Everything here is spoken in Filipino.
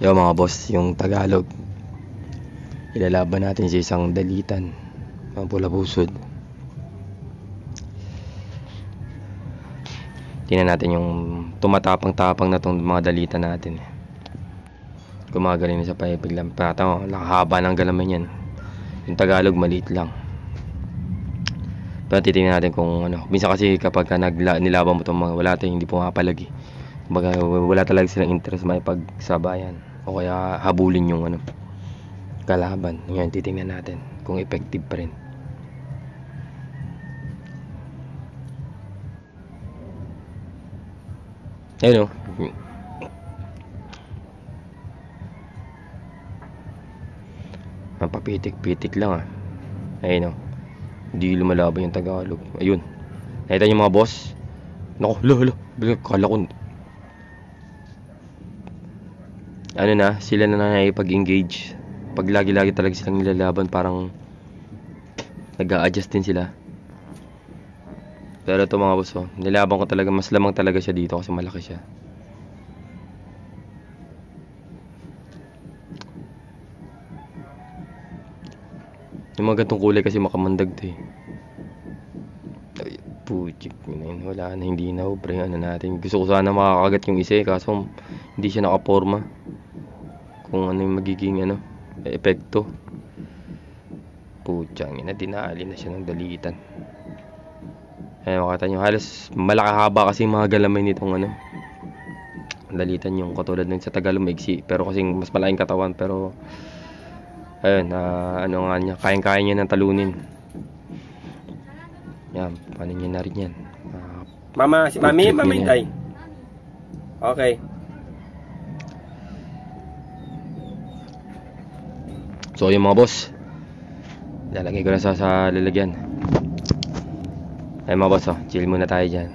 Yung mga boss, yung Tagalog, ilalaban natin sa isang dalitan, mga pula-pusod. Tingnan natin yung tumatapang-tapang na tong mga dalitan natin. Gumagaling na sa paipig lang. Patama, nakahaba ng galaman yan. Yung Tagalog maliit lang. Pero titingnan natin kung ano. Minsan kasi kapag nilaban mo itong mga wala tayong hindi pumapalag eh. Kumbaga wala talaga silang interest may pagsabayan. O kaya habulin yung ano, kalaban. Ngayon titingnan natin kung effective pa rin. Ayun o. Papitik-pitik lang ah. Ayun o. Hindi lumalaban yung Tagalog. Ayun. Nakita niyo mga boss? Naku, hala. Kala ko ano na, sila na nakikipag-engage. Pag lagi-lagi talaga silang nilalaban, parang nag-a-adjust din sila. Pero ito mga boss, nilaban ko talaga, mas lamang talaga siya dito kasi malaki siya. Yung mga gantong kulay kasi makamandag to eh. Ay, putik na yun. Wala na, hindi na. Pre, ano natin. Gusto ko sana makakagat yung isa eh, kaso hindi siya nakaporma. Kung ano yung magiging ano, epekto. Putyang ina, dinali na siya ng dalitan. Ayan, makita nyo, halos malakahaba kasi mga galamay nitong ano, dalitan yung katulad ng sa Tagalog maigsi. Pero kasi mas malaking katawan, pero ayun, ano nga niya, kayang-kaya niya ng talunin. Yan, paano niya na rin yan. Mama, si Mami, mamintay. Okay. So yung mga boss, lalagay ko na sa lalagyan. Ay mga boss, chill muna tayo dyan.